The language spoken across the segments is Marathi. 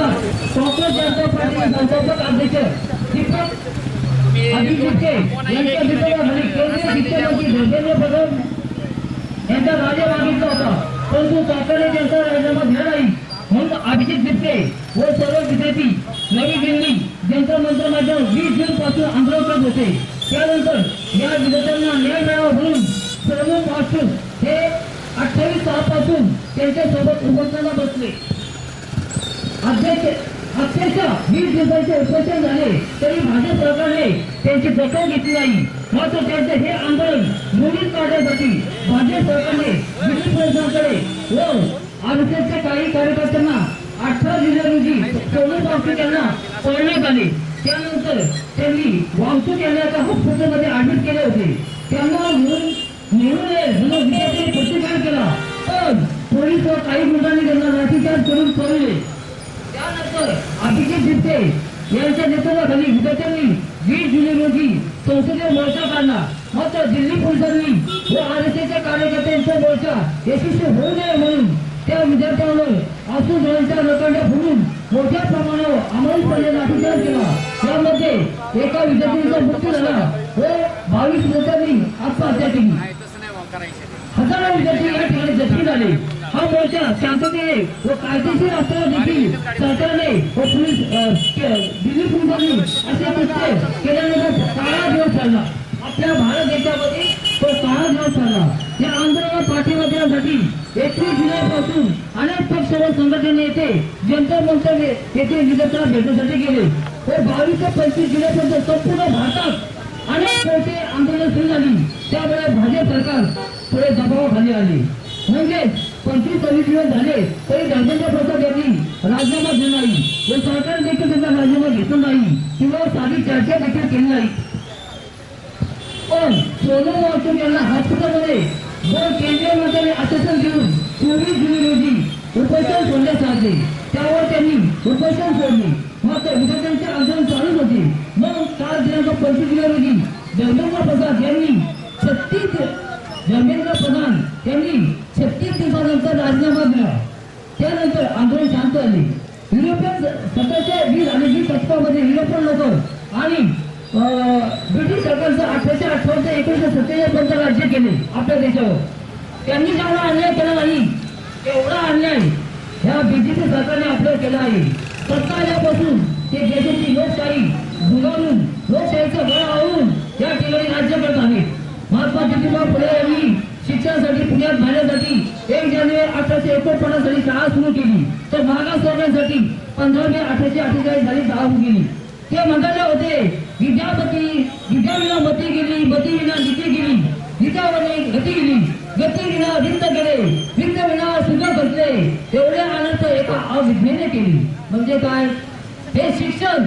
विरोधात काँग्रेस जनता पार्टी संस्थापक अध्यक्ष दीपक अभिजितके यांच्या नेतृत्वाखाली केंद्रीय शिक्षण मंत्री धर्मेंद्र प्रधान यांचा राजीनामा मागितला होता, परंतु सरकारने त्यांचा राजीनामा दिला नाही. म्हणून अभिजित दिपके व सर्व विद्यार्थी नवी दिल्ली जंतर मंतरमध्ये 20 जून पासून आंदोलन करत होते. त्यानंतर या विद्यार्थ्यांना न्याय मिळावा म्हणून सोनू मास्टर हे 28/6 पासून त्यांच्या सोबत उपोषणाला बसले. अक्षरशः 20 दिवसांचे उपोषण झाले तरी भाजप सरकारने त्यांची दखल घेतली नाही. मात्र त्यांचे हे आंदोलन मोडीत काढण्यासाठी भाजप सरकारने दिल्ली पोलिसांकडे व आरएसएसच्या काही कार्यकर्त्यांना 18 जुलै रोजी सोनू मास्टर यांना पळवण्यात आले. त्यानंतर त्यांनी वाहतूक यांना एका हॉस्पिटलमध्ये ऍडमिट केले होते. त्यांना नेहरू म्हणून विद्यार्थ्यांनी प्रतिकार केला, पण पोलीस व काही गुंडांनी त्यांना लाठीचार्ज करून पळवले. त्यानंतर अभिजित दिपके यांच्या नेतृत्वाखाली विद्यार्थ्यांनी 20 जुलै रोजी संसदीय मोर्चा काढला. मात्र दिल्ली पोलिसांनी व आरएसएसच्या कार्यकर्त्यांचा मोर्चा यशस्वी होऊ नये म्हणून त्या विद्यार्थ्यांवर आसूसच्या लोखंड्या फोडून मोठ्या प्रमाणावर अंमलपणे लाठीचार्ज केला. त्यामध्ये एका विद्यार्थ्यांचा मृत्यू झाला व 22 विद्यार्थ्यांनी आत्महत्या केली. हजारो विद्यार्थी या ठिकाणी जखमी झाले. हा मोर्चा शांततेने व कायदेशीर असताना देखील सरकारने व पोलीस दिल्ली पोलिसांनी असे कृत्य केल्यानंतर काळा दिवस चालला. आपल्या भारत देशामध्ये तो काळा दिवस चालला. या आंदोलनाला पाठिंबा देण्यासाठी 21 जुलैपासून अनेक पक्ष व संघटने येथे जंतर मंतर येथे विद्यार्थ्यांना भेटण्यासाठी गेले व 22 ते 25 जुलैपर्यंत संपूर्ण भारतात अनेक मोठे आंदोलन सुरू झाली. त्यामुळे भाजप सरकार थोडे दबावाखाली आले. म्हणजे 25-26 दिवस झाले तरी धर्मेंद्र प्रसाद यांनी राजीनामा दिला नाही व सरकार देखील त्यांचा राजीनामा घेतला नाही किंवा साधी चर्चा देखील केली नाही. पण सोनू मास्टर यांना हॉस्पिटलमध्ये व केंद्रीय मंत्र्यांनी आश्वासन देऊन 24 जुलै रोजी उपोषण सोडण्यास सांगितले. त्यावर त्यांनी उपोषण सोडले. मात्र विद्यार्थ्यांचे आंदोलन चालूच होते. मग 4 दिनांक 25 जुलै रोजी धर्मेंद्र प्रसाद यांनी 36 दिवसानंतर राजीनामा दिला. त्यानंतर आंदोलन शांत झाले. युरोपियन 1720 आणि 20 शतकामध्ये युरोपियन लोक आणि ब्रिटिश सरकारचं 1858 ते 1947 पर्यंत राज्य केले आपल्या देशावर. त्यांनी जेवढा अन्याय केला नाही तेवढा अन्याय ह्या बीजेपी सरकारने आपल्यावर केला आहे. सत्ता आल्यापासून ते देशाची लोकशाही दुरावून लोकशाहीचा बळ आवून या ठिकाणी राज्य करत आहेत. महात्मा ज्योतिबा फुले यांनी शिक्षणासाठी पुण्यात जाण्यासाठी 1 जानेवारी 1849 साली शाळा सुरू केली. तर मागास वर्गासाठी 15 मे 1848 साली शाळा सुरू केली. ते म्हणाले होते, विद्या मती गेली, मती विना नीती गेली, नीतावने गती गेली, गती विना विंत गेले, विंत विना सुख घटले, एवढे आनंद एका अविज्ञेने केली. म्हणजे काय? हे शिक्षण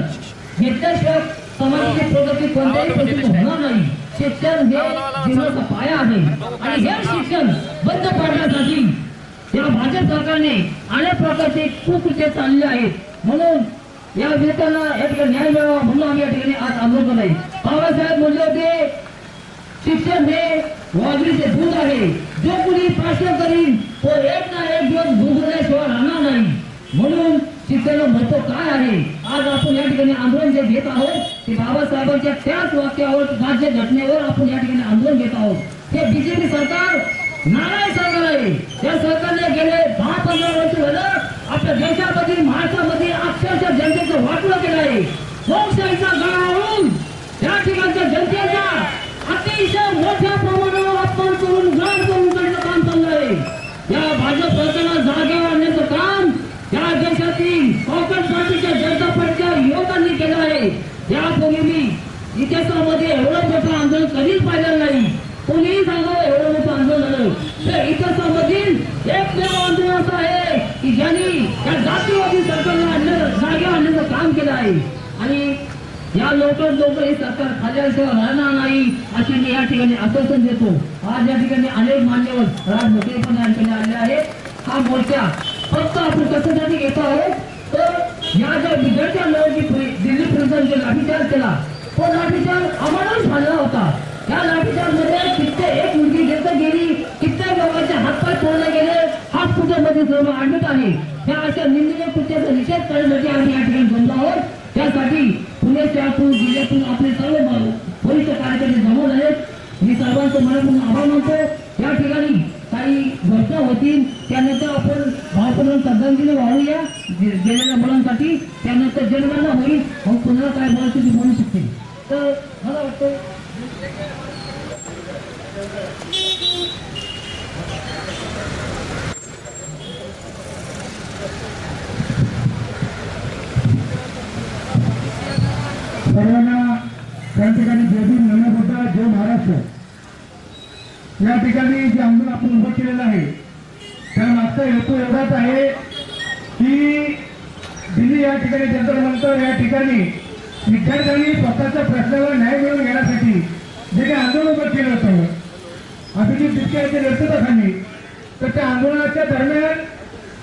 घेतल्याशिवाय समाजाची प्रगती कोणत्याही परिस्थितीत होणार नाही. शिक्षण हे जीवनाचा पाया आहे आणि हे शिक्षण बंद पाडण्यासाठी या भाजप सरकारने अनेक प्रकारचे कुकृत्य चालले आहेत. म्हणून या विद्यार्थ्यांना या ठिकाणी न्याय मिळावा म्हणून आम्ही या ठिकाणी आज आंदोलन करत आहे. बाबासाहेब म्हणले होते, शिक्षण हे वाघरीचे दूध आहे. जो कोणी प्रश्न करीन तो एक ना एक दिवस भुगल्याशिवाय राहणार नाही. म्हणून शिक्षणाचं महत्व काय आहे? आज आपण या ठिकाणी आंदोलन जे घेत आहोत ते बाबासाहेबांच्या त्याच वाक्यावर, राज्य घटनेवर आपण या ठिकाणी आंदोलन घेत आहोत. हे बीजेपी सरकार नाराज सरकार आहे. या सरकारने गेले 10-15 वर्ष झालं आपल्या देशामध्ये, महाराष्ट्रामध्ये अक्षरशः जनतेचं वाटलं केलं आहे. लोकशाहीचा गळावून या ठिकाणच्या जनतेचा अतिशय मोठ्या प्रमाणावर अपमान करून ग्राम करून काढण्याचं काम चाललं आहे. या भाजप सरकारला जागेवर आणण्याचं काम या देशातील काँग्रेस पार्टीच्या जनता पार्टीच्या युवकांनी केलं आहे. यापूर्वी मी इतिहासामध्ये एवढं मोठं आंदोलन कधीच पाहिलं नाही. कोणीही सांगावं एवढं मोठं आंदोलन झालं तर इतिहासामधील एकमेव आंदोलन असं आहे की ज्यांनी या जातीवादी सरकारला जागेवर आणण्याचं काम केलं आहे. आणि या लवकर हे सरकार खाल्याशिवाय राहणार नाही अशी मी या ठिकाणी आश्वासन देतो. आज या ठिकाणी अनेक मान्यवर राजमंत्री पण या ठिकाणी आले आहेत. हा मोर्चा फक्त आपण कशासाठी घेतो आहोत तर या ज्या विद्यार्थ्यांना दिल्ली पोलिसांनी लाठीचार्ज केला तो लाठीचार्ज आम्हालाच झाला होता. या लाठीचार्ज मध्ये कित्येक मुलगी देत गेली, कित्येक लोकांचे हातपाय तोडले गेले, हॉस्पिटलमध्ये सर्व ऍडमिट आहे. ह्या अशा निंदनीय कृत्याचा निषेध करण्यासाठी आम्ही या ठिकाणी जमलो आहोत. त्यासाठी पुणे शहरातून जिल्ह्यातून आपले सर्व वरिष्ठ कार्यकर्ते जमून आहेत. मी सर्वांचं मनापासून आभार मानतो. या ठिकाणी काही घटना होतील त्यानंतर आपण भावपूर्ण श्रद्धांजली वाहूया गेलेल्या मुलांसाठी. त्यानंतर जनगणना होईल मग पुन्हा काय बोलायचं ते बोलू शकतील. तर मला वाटतं सर्वांना त्या ठिकाणी जय नमोबुद्धा जय महाराष्ट्र. या ठिकाणी जे आंदोलन आपण उभं केलेलं आहे त्या मागचा हेतू एवढाच आहे की दिल्ली या ठिकाणी जंतर मंतर या ठिकाणी विद्यार्थ्यांनी स्वतःच्या प्रश्नाला न्याय मिळवून घेण्यासाठी जे काही आंदोलन उभं केलं होतं अभिजित बिटके यांच्या नेतृत्वाखाली, तर त्या आंदोलनाच्या दरम्यान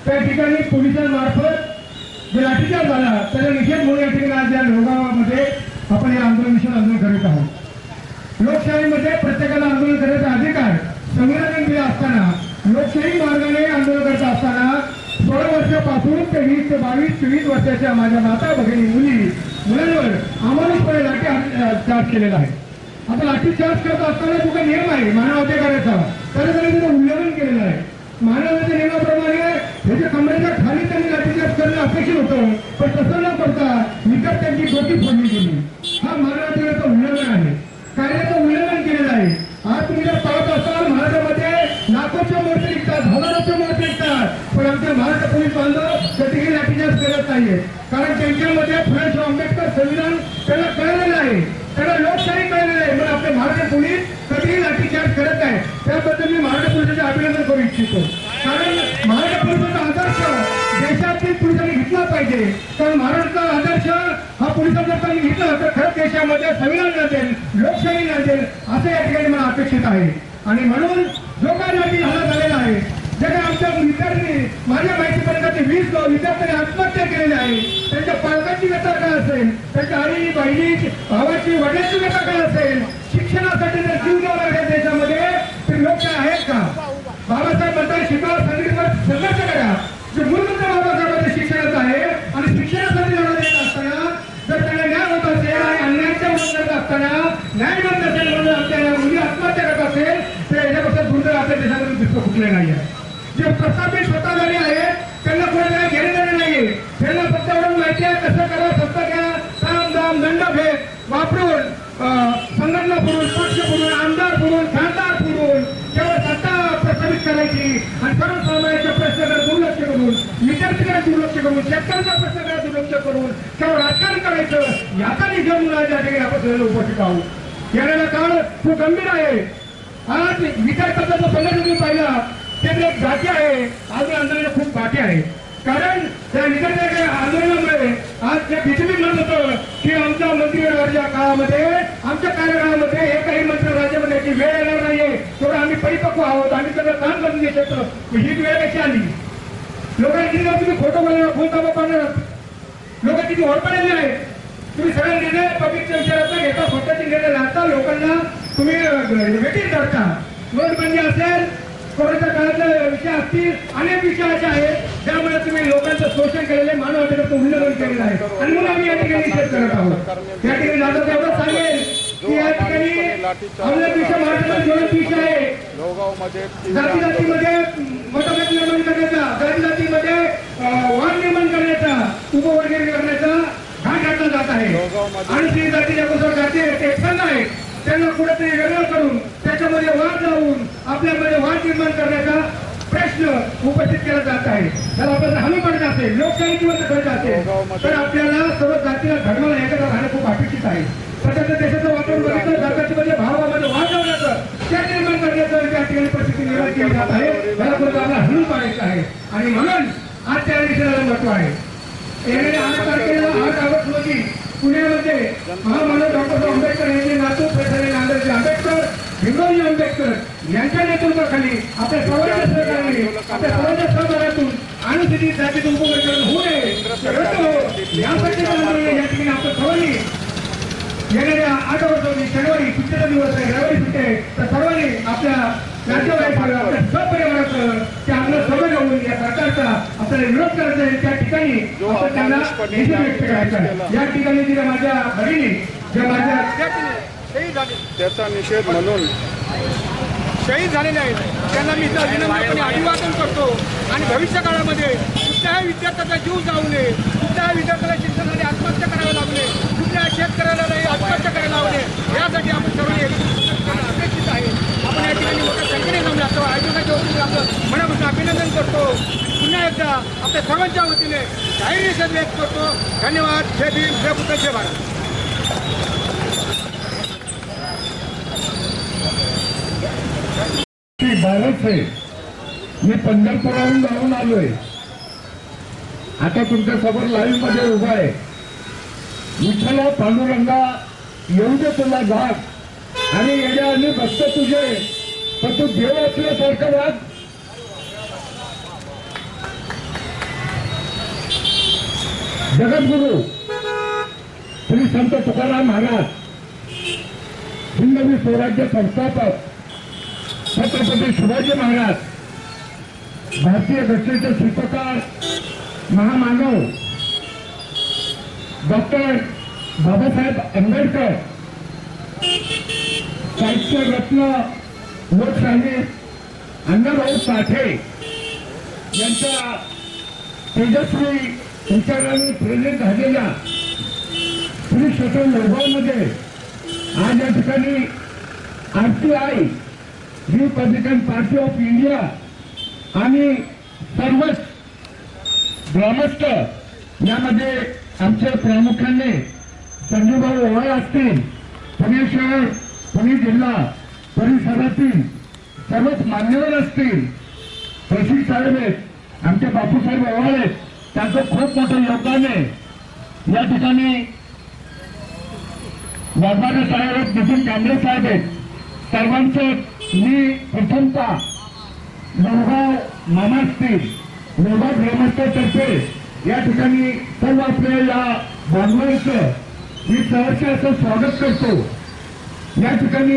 त्या ठिकाणी पोलिसांमार्फत जो लाठीचार्ज झाला त्याचा निषेध म्हणून या ठिकाणी आज या लोहगावामध्ये आपण हे आंदोलन करीत आहोत. लोकशाहीमध्ये प्रत्येकाला आंदोलन करण्याचा अधिकार संविधान दिला असताना, लोकशाही मार्गाने आंदोलन करत असताना 16 वर्षापासून ते 20 ते 22 23 वर्षाच्या माझ्या माता भगिनी मुलांवर अमानुषपणे लाठीचार्ज केलेला आहे. आता लाठीचार्ज करत असताना जो काही नियम आहे मानवाधिकाराचा त्याचं तिथं उल्लंघन केलेलं आहे. मानवाच्या नियमाप्रमाणे त्याच्या कमरेच्या खाली त्यांनी लाठीचार्ज करणं अपेक्षित होतं, पण तसं न करता विद्यार्थ्यांची डोकी फोडली गेली. हा मानवाधिकाराचं उल्लंघन आहे, कायद्याचं उल्लंघन केलेलं आहे. आज तुम्ही जर पाहत असाल महाराष्ट्रामध्ये लाखोच्या मूर्ती निघतात, हजारोच्या मूर्ती निघतात, पण आमच्या महाराष्ट्र पोलीस बांधव कधीही लाठीचार्ज करत नाहीये. कारण त्यांच्यामध्ये फुले आंबेडकर संविधान त्यांना कळलेलं आहे, त्यांना लोकशाही कळलेलं आहे. पण आपले महाराष्ट्र पोलीस कधीही लाठीचार्ज करत नाही. त्याबद्दल मी महाराष्ट्र पोलिसांचे अभिनंदन करू इच्छितो. कारण महाराष्ट्र पोलिसांचा आदर्श देशातील पोलिसांनी घेतला पाहिजे. कारण महाराष्ट्राचा आदर्श हा पोलिसांचा जर घेतला तर खरंच देशामध्ये संविधान नांदेल, लोकशाही नांदेल असं या ठिकाणी मला अपेक्षित आहे. आणि म्हणून जो काय लाठी हल्ला झालेला आहे, जे काही आमच्या विद्यार्थी माझ्या माहितीपर्यंत 20 विद्यार्थ्यांनी आत्महत्या केलेल्या आहे, त्यांच्या पालकांची व्यथा काय असेल, त्यांच्या आई बहिणी भावाची वडिलांची व्यथा काय असेल, शिक्षणासाठी जर जीव द्यावा लागेल देशामध्ये तर लोक काय आहेत का? बाबासाहेब म्हणतात शिकावा संघर्ष करा. जो मूलभूत बाबासाहेबांच्या शिक्षणाचं आहे आणि शिक्षणासाठी लढा देत असताना जर त्यांना न्याय होत असेल आणि अन्यायाच्या विरोध करत असताना न्याय मिळत नसेल म्हणून आमच्या मुली आत्महत्या करत असेल तर याच्यापेक्षा दुर्दैव आपल्या देशामध्ये दुसरं कुठले नाही आहे. जे प्रस्थापित स्वतः झाले आहेत त्यांना कोणी काही घेणे देणे नाहीये. त्यांना फक्त एवढं माहिती आहे कसं करा, सत्ता घ्या, साम दाम दंडभेद वापरून संघटना पुरून, पक्ष पुरून, आमदार पुरून, खासदार पुरून केवळ सत्ता प्रस्थापित करायची आणि सर्वसामान्यांच्या प्रश्नाकडे दुर्लक्ष करून, विद्यार्थ्यांकडे दुर्लक्ष करून, शेतकऱ्यांच्या प्रश्नाकडे दुर्लक्ष करून केवळ राजकारण करायचं याचा निषेध म्हणून या ठिकाणी आपण सगळ्यांना उपस्थित आहोत. येणारा काळ खूप गंभीर आहे. आज विद्यार्थ्यांचा जो संघर्ष तुम्ही पाहिला ते एक घाटी आहे, आज आंदोलन खूप घाटी आहे. कारण त्या विद्यार्थ्यांच्या आंदोलनामुळे आज जे बीजेपी म्हणत होतं की आमच्या मंत्रिमंडळाच्या काळामध्ये, आमच्या कार्यकाळामध्ये एकही मंत्री राज्यामध्ये याची वेळ येणार नाहीये, तेवढं आम्ही परिपक्व आहोत, आम्ही सगळं काम करून घेत होतो. ही वेळ कशी आली? लोकांनी किती तुम्ही खोटं बोलणार, फोन दाबा पाडणार, लोक किती ओरपडलेले आहेत. तुम्ही सगळे निर्णय पब्लिकच्या विचाराचा घेता, स्वतःचे निर्णय लागता, लोकांना तुम्ही वेटीत धरता. नोटबंदी असेल, कोरोनाच्या काळातले विषय असतील, अनेक विषय असे आहेत ज्यामुळे तुम्ही लोकांचं शोषण केलेले, मानवाधिकाराचं उल्लंघन केलेलं आहे. आणि म्हणून आम्ही या ठिकाणी निषेध करत आहोत. या ठिकाणी दादा एवढंच सांगेल की या ठिकाणी आपल्या विषय महाराष्ट्रामध्ये 2 विषय आहे. जाती जातीमध्ये मतभेद निर्माण करण्याचा, जाती जातीमध्ये वाद निर्माण करण्याचा, उपवर्गीय करण्याचा घाट घातला जात आहे. आणि जी जातीच्या कुसर जाती आहे ते एकसंध आहे, त्यांना कुठेतरी वेगळं करून त्याच्यामध्ये वाद लावून आपल्यामध्ये वाद निर्माण करण्याचा प्रश्न उपस्थित केला जात आहे. त्याला आपल्याला हमी पडत असेल, लोकशाही जिवंत करायचं असेल तर आपल्याला सर्व जातीला धर्माला एकत्र राहणं खूप अपेक्षित आहे. सध्याच्या देशाचं वातावरण बघितलं, जातीमध्ये भावामध्ये वाद लावण्याचं, त्या निर्माण करण्याचं त्या ठिकाणी परिस्थिती निर्माण केली जात आहे. त्याला आपल्याला हमी पाडायचं आहे. आणि म्हणून आज त्या विषयाला महत्व आहे. येणाऱ्या 8 तारखेला 8 ऑगस्ट रोजी पुण्यामध्ये महामानव डॉक्टर आंबेडकर यांचे नातू प्रेसले नांदेडचे आंबेडकर, भीमरावजी आंबेडकर यांच्या नेतृत्वाखाली आपल्या सर्वांच्या सहकार्याने, आपल्या सर्वांच्या सहकार्यातून अनुसूचित जातीचं उपवर्गीकरण होऊ नये यासाठी आंदोलन या ठिकाणी आपण सर्वांनी येणाऱ्या 8 ऑगस्ट रोजी शनिवारी सुट्टीचा दिवस आहे, रविवारी सुट्टी आहे, तर सर्वांनी आपल्या नातेवाईकाला आपल्या सहपरिवाराचं ते आपलं सवय लावून या सरकारचा आपल्याला विरोध करायचा आहे त्या ठिकाणी आपण त्यांना निषेध व्यक्त करायचा आहे. या ठिकाणी ज्या माझ्या भगिनी ज्या माझ्या त्याचा निषेध म्हणून शहीद झालेले आहेत त्यांना मी इथं विनम्रपणे अभिवादन करतो आणि भविष्य काळामध्ये कुठल्याही विद्यार्थ्याचा जीव जाऊ नये, कुठल्याही विद्यार्थ्याला शिक्षणासाठी आत्महत्या करायला लागू नये, कुठल्याही शेतकऱ्याला आत्महत्या करायला लागू नये यासाठी आपण सर्वांनी अपेक्षित आहे. आपण या ठिकाणी मोठ्या संख्येने जमला असतो आयोजकाच्या वतीने आपलं मनापासून अभिनंदन करतो. पुन्हा एकदा आपल्या सर्वांच्या वतीने जाहीर निषेध व्यक्त करतो. धन्यवाद. जय भीम, जय बुद्ध, जय भारत. बाळच आहे. मी पंढरपुराहून जाऊन आलोय. आता तुमच्या समोर लाईव्ह मध्ये उभा आहे. विठ्ठला पांडुरंगा येऊ दे तुला घाट आणि येण्या आणि भक्त तुझे पण तू देव असल्यासारखं वाद. जगद्गुरु श्री संत तुकाराम महाराज हिंदवी स्वराज्य संस्थापक छत्रपती शिवाजी महाराज भारतीय घटनेचे शिल्पकार महामानव डॉक्टर बाबासाहेब आंबेडकर साहित्य रत्न लोकशाही अण्णाभाऊ साठे यांच्या तेजस्वी विचारांनी प्रेरित झालेल्या श्री क्षेत्र लोगावमध्ये आज या ठिकाणी RTI Republican Party of India आणि सर्वच ग्रामस्थ यामध्ये आमचे प्रामुख्याने संजूभाऊ ओवाळ असतील, पुणे शहर पुणे जिल्हा परिसरातील सर्वच मान्यवर असतील, प्रशिक साहेब आहेत, आमचे बापूसाहेब ओवाळ आहेत, त्यांचं खूप मोठं योगदान आहे. या ठिकाणी वाघमारे साहेब आहेत, नितीन कांबळे साहेब आहेत. सर्वांचं मी प्रथमतः लोहगाव मामा असतील लोहगाव ग्रामस्थातर्फे या ठिकाणी सर्व आपल्या या बांधवांचं मी सहर्ष असं स्वागत करतो. या ठिकाणी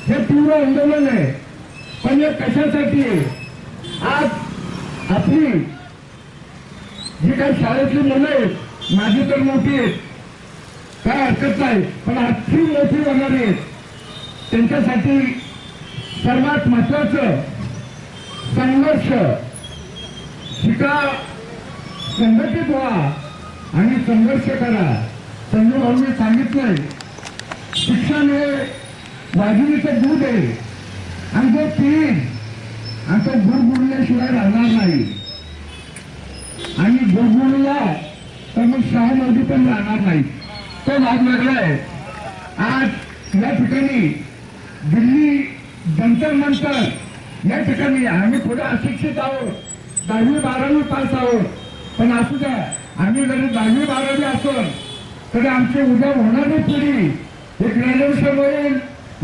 हे तीव्र आंदोलन आहे, पण हे कशासाठी आहे? आज आपली जी काही शाळेतली मुलं आहेत, माझी तर मोठी आहेत, काय हरकत नाही, पण आजची मोठी होणारी आहेत त्यांच्यासाठी सर्वात महत्वाचं संघर्ष शिका, संघटित व्हा आणि संघर्ष करा. संजू भाऊंनी सांगितलंय शिक्षण हे वाघिणीचं दूध आहे आणि जो पिईल आणि तो गुडगुडल्याशिवाय राहणार नाही आणि गुडगुडला तर मग शहामध्ये पण राहणार नाही. तो भाग वेगळा आहे. आज या ठिकाणी दिल्ली जंतर मंतर या ठिकाणी आम्ही थोडे अशिक्षित आहोत, 10वी-12वी पास आहोत, पण असू द्या, आम्ही जरी 10वी-12वी असेल तरी आमची उद्या होणारी पिढी एक ग्रॅज्युएशन होईल,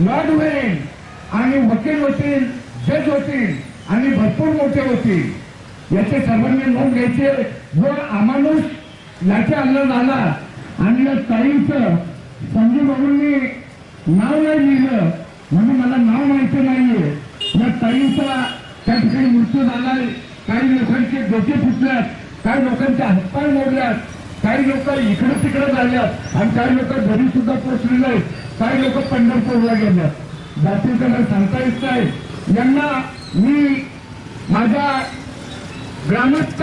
लॉर्ड होईल आणि वकील होतील, जज होतील आणि भरपूर मोठे होतील. याचे सर्वांनी नोंद घ्यायचे. जो अमानुष याच्या अंदाज झाला आणि या ताईंचं संजू बाबूंनी नाव नाही लिहिलं म्हणून मला नाव माहिती नाहीये. या ताईंचा त्या ठिकाणी मृत्यू झालाय. काही लोकांचे डोके फुटल्यात, काही लोकांच्या हातपाय मोडल्यात, काही लोक इकडे तिकडे झाल्यात आणि काही लोक घरी सुद्धा पोहोचलेले आहेत, काही लोक पंढरपूरला गेल्यात. जातीचं सांगता येत नाही. यांना मी माझ्या ग्रामस्थ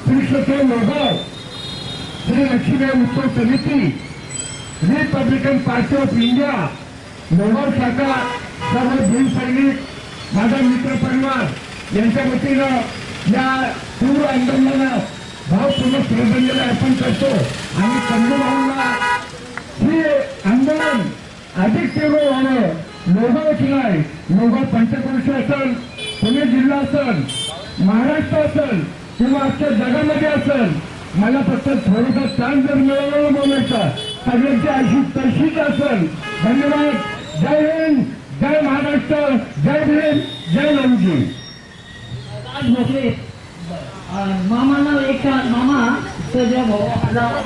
श्री क्षेत्र लोहगाव श्री लक्ष्मीबाई उत्सव समिती Republican Party of India Lohegaon शाखा सर्व भीम सैनिक माझा मित्र परिवार यांच्या वतीनं या तीव्र आंदोलनात भावपूर्ण श्रद्धांजली अर्पण करतो आणि संजू भाऊंना हे आंदोलन अधिक तीव्र व्हावं. लोहगावच नाही, लोहगाव पंचक्रोशी असेल, पुणे जिल्हा असेल, महाराष्ट्र असेल किंवा आजच्या जगामध्ये असेल, मला फक्त थोडासा चान्स जर मिळाला बोलायचा सगळ्यांची अशी तशीच असेल. धन्यवाद. जय हिंद, जय महाराष्ट्र, जय भीम, जय लवजी. आज मोठे मामांना एक मामा सजा भाऊ आपला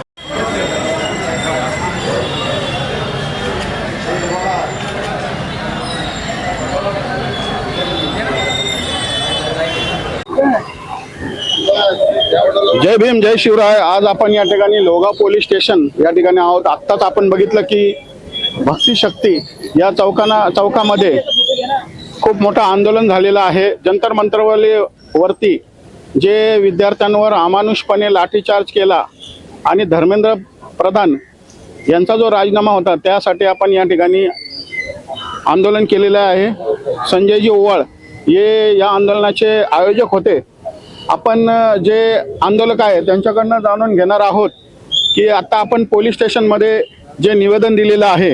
जय भीम जय शिवराय. आज आपण या ठिकाणी लोहा पोलीस स्टेशन या ठिकाणी आहोत. आत्ताच आपण बघितलं की भक्ती शक्ती या चौकामध्ये खूप मोठं आंदोलन झालेलं आहे. जंतर मंतरवरती जे विद्यार्थ्यांवर अमानुषपणे लाठीचार्ज केला आणि धर्मेंद्र प्रधान यांचा जो राजीनामा होता त्यासाठी आपण या ठिकाणी आंदोलन केलेलं आहे. संजयजी ओवाळ हे या आंदोलनाचे आयोजक होते. आपण जे आंदोलक आहे त्यांच्याकडनं जाणून घेणार आहोत की आता आपण पोलीस स्टेशनमध्ये जे निवेदन दिलेलं आहे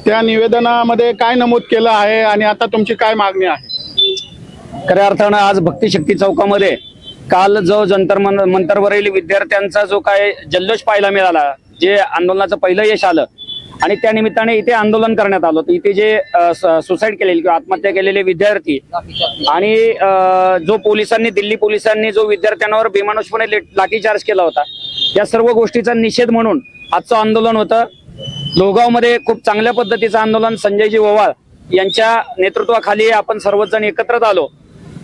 त्या निवेदनामध्ये काय नमूद केलं आहे आणि आता तुमची काय मागणी आहे. खऱ्या अर्थानं आज भक्ती शक्ती चौकामध्ये काल जो जंतर मंतरवरील विद्यार्थ्यांचा जो काय जल्लोष पाहायला मिळाला, जे आंदोलनाचं पहिलं यश आलं आणि त्या निमित्ताने इथे आंदोलन करण्यात आलं. तर इथे जे सुसाईड केलेले किंवा आत्महत्या केलेले विद्यार्थी आणि जो पोलिसांनी दिल्ली पोलिसांनी जो विद्यार्थ्यांवर बेमानुषपणे लाठीचार्ज केला होता या सर्व गोष्टीचा निषेध म्हणून आजचं आंदोलन होतं. लोहगावमध्ये खूप चांगल्या पद्धतीचं आंदोलन संजयजी ओवाळ यांच्या नेतृत्वाखाली आपण सर्वजण एकत्रित आलो.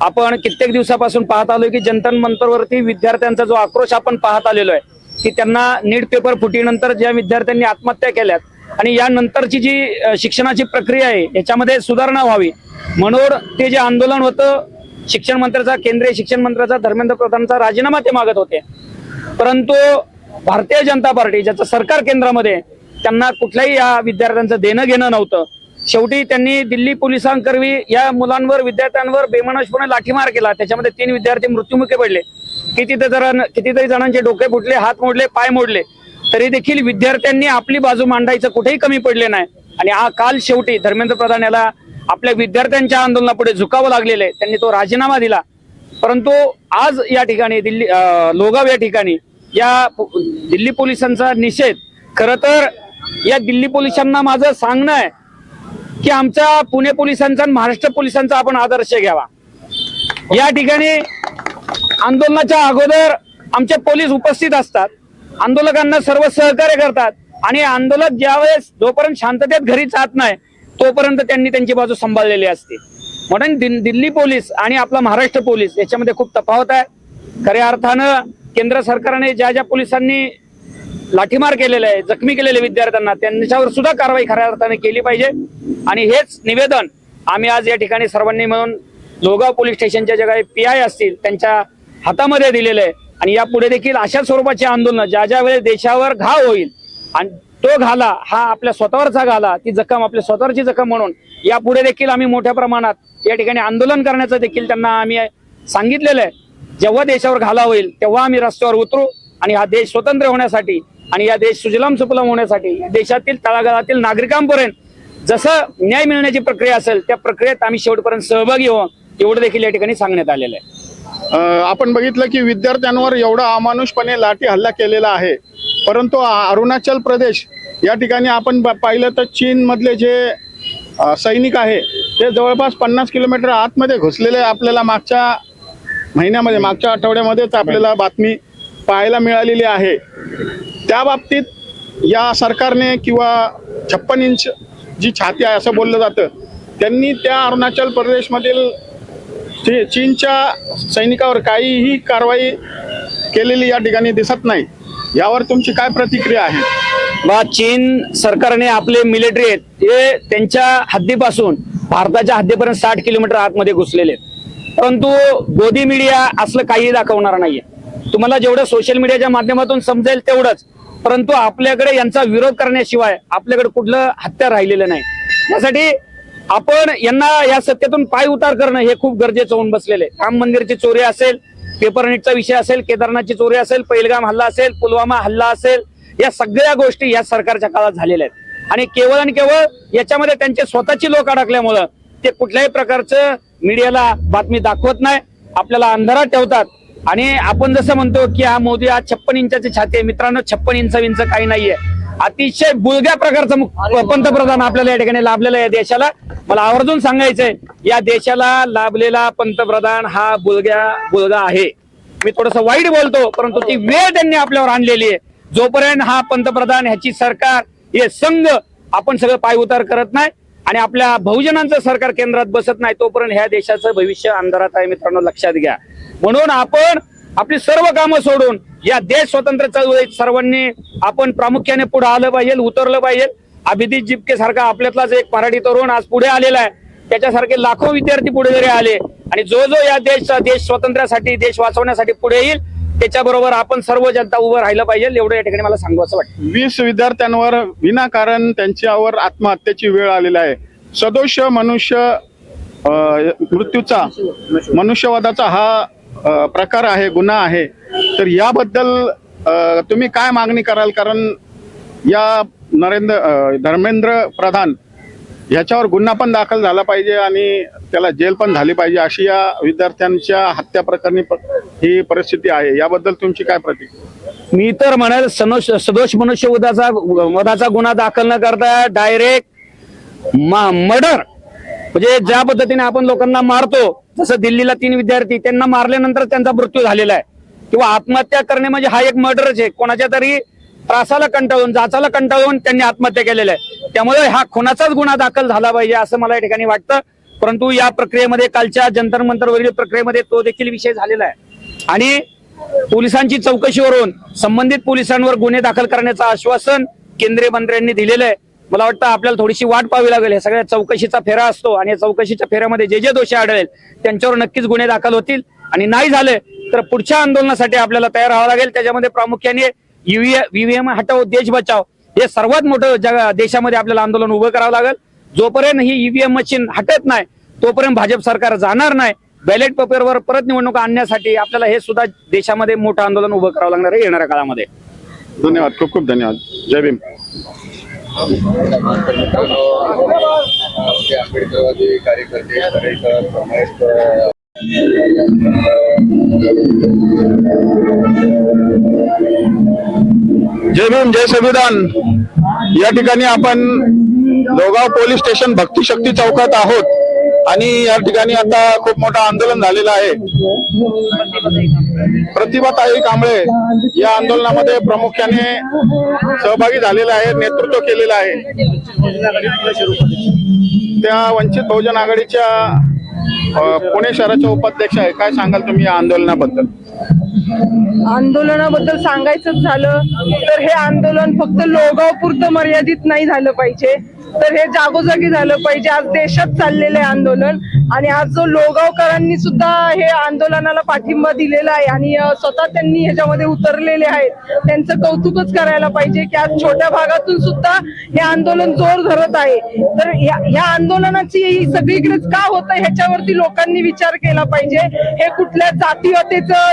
आपण कित्येक दिवसापासून पाहत आलोय की जंतर मंतरवरती विद्यार्थ्यांचा जो आक्रोश आपण पाहत आलेलो आहे की त्यांना नीट पेपर फुटीनंतर ज्या विद्यार्थ्यांनी आत्महत्या केल्यात आणि यानंतरची जी शिक्षणाची प्रक्रिया आहे याच्यामध्ये सुधारणा व्हावी म्हणून ते जे आंदोलन होतं शिक्षण मंत्र्याचा, केंद्रीय शिक्षण मंत्र्याचा, धर्मेंद्र प्रधानचा राजीनामा ते मागत होते. परंतु भारतीय जनता पार्टी ज्याचं सरकार केंद्रामध्ये त्यांना कुठल्याही या विद्यार्थ्यांचं देणं घेणं नव्हतं. शेवटी त्यांनी दिल्ली पोलिसांकरवी या मुलांवर विद्यार्थ्यांवर बेमानुषपणे लाठीमार केला. त्याच्यामध्ये 3 विद्यार्थी मृत्युमुखी पडले. कितीतरी जणांचे डोके फुटले, हात मोडले, पाय मोडले. तरी देखील विद्यार्थ्यांनी आपली बाजू मांडायचं कुठेही कमी पडले नाही. आणि काल शेवटी धर्मेंद्र प्रधान याला आपल्या विद्यार्थ्यांच्या आंदोलनापुढे झुकावं लागलेलं आहे. त्यांनी तो राजीनामा दिला. परंतु आज या ठिकाणी लोहगाव या ठिकाणी या दिल्ली पोलिसांचा निषेध. खरं तर या दिल्ली पोलिसांना माझं सांगणं आहे की आमच्या पुणे पोलिसांचा आणि महाराष्ट्र पोलिसांचा आपण आदर्श घ्यावा. या ठिकाणी आंदोलनाच्या अगोदर आमचे पोलीस उपस्थित असतात, आंदोलकांना सर्व सहकार्य करतात आणि आंदोलक ज्यावेळेस जोपर्यंत शांततेत घरी जात नाही तोपर्यंत त्यांनी त्यांची बाजू सांभाळलेली असते. म्हणून दिल्ली पोलीस आणि आपला महाराष्ट्र पोलीस याच्यामध्ये खूप तफावत आहे. खऱ्या अर्थानं केंद्र सरकारने ज्या पोलिसांनी लाठीमार केलेला आहे, जखमी केलेले विद्यार्थ्यांना, त्यांच्यावर सुद्धा कारवाई खऱ्या अर्थाने केली पाहिजे. आणि हेच निवेदन आम्ही आज या ठिकाणी सर्वांनी मिळून लोहगाव पोलीस स्टेशनच्या जे काही PI असतील त्यांच्या हातामध्ये दिलेलं आहे. आणि यापुढे देखील अशा स्वरूपाचे आंदोलन ज्या वेळेस देशावर घाव होईल आणि तो घाला हा आपल्या स्वतःवरचा घाला, ती जखम आपल्या स्वतःवरची जखम म्हणून यापुढे देखील आम्ही मोठ्या प्रमाणात या ठिकाणी आंदोलन करण्याचं देखील त्यांना आम्ही सांगितलेलं आहे. जेव्हा देशावर घाला होईल तेव्हा आम्ही रस्त्यावर उतरू आणि हा देश स्वतंत्र होण्यासाठी आणि या देश सुजलाम सुफलाम होण्यासाठी या देशातील तळागाळातील नागरिकांपर्यंत जसं न्याय मिळण्याची प्रक्रिया असेल त्या प्रक्रियेत आम्ही शेवटपर्यंत सहभागी होऊ एवढं देखील या ठिकाणी सांगण्यात आलेलं आहे. आपण बघितलं की विद्यार्थ्यांवर एवढा अमानुषपणे लाठी हल्ला केलेला आहे. परंतु अरुणाचल प्रदेश या ठिकाणी आपण पाहिलं तर चीन मधले जे सैनिक आहे ते जवळपास 50 किलोमीटर आतमध्ये घुसलेले आपल्याला मागच्या महिन्यामध्ये, मागच्या आठवड्यामध्येच आपल्याला बातमी पाहायला मिळालेली आहे. त्या बाबतीत या सरकारने किंवा 56 इंच जी छाती आहे असं बोललं जातं त्यांनी त्या अरुणाचल प्रदेशमधील चीनच्या सैनिकावर काहीही कारवाई केलेली या ठिकाणी दिसत नाही. यावर तुमची काय प्रतिक्रिया आहे. चीन सरकारने आपले मिलिटरी आहेत हे त्यांच्या हद्दीपासून भारताच्या हद्दीपर्यंत 60 किलोमीटर आतमध्ये घुसलेले आहेत. परंतु गोदी मीडिया असलं काही दाखवणार नाहीये. तुम्हाला जेवढं सोशल मीडियाच्या माध्यमातून समजेल तेवढंच. परंतु आपल्याकडे यांचा विरोध करण्याशिवाय आपल्याकडे कुठलं हत्यार राहिलेलं नाही. यासाठी आपण यांना या सत्तेतून पाय उतार करणं हे खूप गरजेचं होऊन बसलेलं आहे. राम मंदिरची चोरी असेल, पेपर नीटचा विषय असेल, केदारनाथची चोरी असेल, पहिलगाम हल्ला असेल, पुलवामा हल्ला असेल, या सगळ्या गोष्टी या सरकारच्या काळात झालेल्या आहेत. आणि केवळ याच्यामध्ये त्यांचे स्वतःची लोक अडकल्यामुळं ते कुठल्याही प्रकारचं मीडियाला बातमी दाखवत नाही, आपल्याला अंधारात ठेवतात. आणि आपण जसं म्हणतो की हा मोदी आज 56 इंचाची छाती आहे, मित्रांनो 56 इंच काही नाहीये. अतिशय बुलग्या प्रकारचं पंतप्रधान आपल्याला या ठिकाणी लाभलेला आहे. देशाला मला आवर्जून सांगायचंय या देशाला लाभलेला पंतप्रधान हा बुलगा आहे. मी थोडस वाईट बोलतो परंतु ती वेळ त्यांनी आपल्यावर आणलेली आहे. जोपर्यंत हा पंतप्रधान ह्याची सरकार हे संघ आपण सगळं पाय उतार करत नाही आणि आपल्या बहुजनांचं सरकार केंद्रात बसत नाही तोपर्यंत ह्या देशाचं भविष्य अंधारात आहे. मित्रांनो लक्षात घ्या. म्हणून आपण आपली सर्व कामं सोडून या देश स्वतंत्र चळवळीत सर्वांनी आपण प्रामुख्याने पुढे आलं पाहिजे, उतरलं पाहिजे. अभिजित जिपके सारखा आपल्यातलाच एक मराठी तरुण आज पुढे आलेला आहे. त्याच्यासारखे लाखो विद्यार्थी पुढे जरी आले आणि जो या देश स्वातंत्र्यासाठी, देश वाचवण्यासाठी पुढे येईल, त्याच्याबरोबर आपण सर्व जनता उभं राहिलं पाहिजे. एवढं या ठिकाणी मला सांगू असं वाटतं. 20 विद्यार्थ्यांवर विनाकारण त्यांच्यावर आत्महत्येची वेळ आलेली आहे. सदोष मृत्यूचा, मनुष्यवधाचा हा प्रकार आहे, गुन्हा आहे. तर याबद्दल तुम्ही काय मागणी कराल? कारण या धर्मेंद्र प्रधान याच्यावर गुन्हा पण दाखल झाला पाहिजे आणि त्याला जेल पण झाली पाहिजे, अशी या विद्यार्थ्यांच्या हत्या प्रकरणी ही परिस्थिती आहे. याबद्दल तुमची काय प्रतिक्रिया? मी तर म्हणाल सदोष मनुष्यवधाचा गुन्हा दाखल न करता डायरेक्ट मर्डर, म्हणजे ज्या पद्धतीने आपण लोकांना मारतो, जसं दिल्लीला 3 विद्यार्थी त्यांना मारल्यानंतर त्यांचा मृत्यू झालेला आहे, किंवा आत्महत्या करणे म्हणजे हा एक मर्डरच आहे. कोणाच्या तरी त्रासाला कंटाळून, जाचाला कंटाळून त्यांनी आत्महत्या केलेल्या आहे. त्यामुळे हा खुनाचाच गुन्हा दाखल झाला पाहिजे असं मला या ठिकाणी वाटतं. परंतु या प्रक्रियेमध्ये, कालच्या जंतर मंतरवरील प्रक्रियेमध्ये तो देखील विषय झालेला आहे आणि पोलिसांची चौकशीवरून संबंधित पोलिसांवर गुन्हे दाखल करण्याचं आश्वासन केंद्रीय मंत्र्यांनी दिलेलं आहे. मला वाटतं आपल्याला थोडीशी वाट पाहावी लागेल. हे सगळ्या चौकशीचा फेरा असतो आणि या चौकशीच्या फेऱ्यामध्ये जे दोषी आढळेल त्यांच्यावर नक्कीच गुन्हे दाखल होतील आणि नाही झाले तर पुढच्या आंदोलनासाठी आपल्याला तयार राहावं लागेल. त्याच्यामध्ये प्रामुख्याने ईव्हीएम हटाओ देश बचाव हे सर्वात मोठं देशामध्ये आपल्याला आंदोलन उभं करावं लागेल. जोपर्यंत ही ईव्हीएम मशीन हटत नाही तोपर्यंत भाजप सरकार जाणार नाही. बॅलेट पेपरवर परत निवडणुका आणण्यासाठी आपल्याला हे सुद्धा देशामध्ये मोठं आंदोलन उभं करावं लागणार आहे येणाऱ्या काळामध्ये. धन्यवाद, खूप खूप धन्यवाद. जय भीम. आंबेडकरवादी कार्यकर्ते जय भीम, जय संविधान. या ठिकाणी आपण लोगाव पोलीस स्टेशन भक्तिशक्ती चौकात आहोत आणि या ठिकाणी आता खूप मोठं आंदोलन झालेलं आहे. प्रतिभाताई कांबळे या आंदोलनामध्ये प्रामुख्याने सहभागी झालेले आहे, नेतृत्व केलेलं आहे. त्या वंचित बहुजन आघाडीच्या पुणे शहराच्या उपाध्यक्ष आहे. काय सांगाल तुम्ही या आंदोलनाबद्दल? आंदोलनाबद्दल सांगायचं झालं तर हे आंदोलन फक्त लोगाव पुरतं मर्यादित नाही झालं पाहिजे, तर हे जागोजागी झालं पाहिजे. आज देशात चाललेलं आहे आंदोलन आणि आज जो लोगावकरांनी सुद्धा हे आंदोलनाला पाठिंबा दिलेला आहे आणि स्वतः त्यांनी ह्याच्यामध्ये उतरलेले आहेत, त्यांचं कौतुकच करायला पाहिजे की आज छोट्या भागातून सुद्धा हे आंदोलन जोर धरत आहे. तर ह्या आंदोलनाची सगळीकडेच का होतं ह्याच्यावरती लोकांनी विचार केला पाहिजे. हे कुठल्या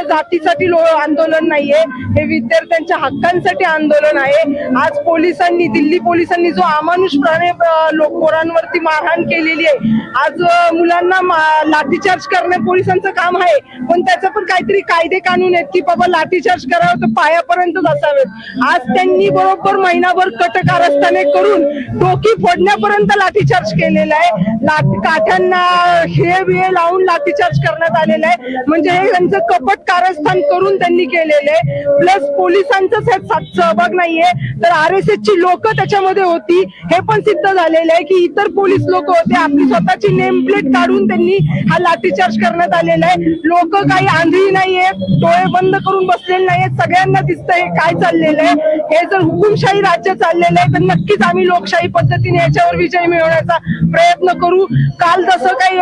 जातीसाठी आंदोलन नाहीये, हे विद्यार्थ्यांच्या हक्कांसाठी आंदोलन आहे. आज पोलिसांनी, दिल्ली पोलिसांनी जो अमानुषपणे पोरांवरती मारहाण केलेली आहे, आज मुलांना लाठीचार्ज करणे पोलिसांचं काम आहे, पण त्याचं पण काहीतरी कायदे कानून आहेत की बाबा लाठीचार्ज करावं तर पायापर्यंतच असावेत. आज त्यांनी बरोबर महिनाभर कटकारस्थाने करून डोकी फोडण्यापर्यंत लाठीचार्ज केलेला आहे. काठ्यांना हे लावून लाठीचार्ज करण्यात आलेला आहे. म्हणजे हे त्यांचं कपट कारस्थान करून त्यांनी केलेलं आहे. प्लस पोलिसांचाच ह्यात सहभाग नाहीये, तर RSS ची लोक त्याच्यामध्ये होती. हे पण सिद्ध झालेलं आहे की इतर पोलीस लोक होते, आपली स्वतःची नेम प्लेट काढून त्यांनी हा लाठीचार्ज करण्यात आलेला आहे. लोक काही आंधळी नाहीयेत, डोळे बंद करून बसलेले नाहीयेत, सगळ्यांना दिसतंय काय चाललेलं आहे. हे जर हुकुमशाही राज्य चाललेलं आहे तर नक्कीच आम्ही लोकशाही पद्धतीने याच्यावर विजय मिळवण्याचा प्रयत्न करू. काल जसं काही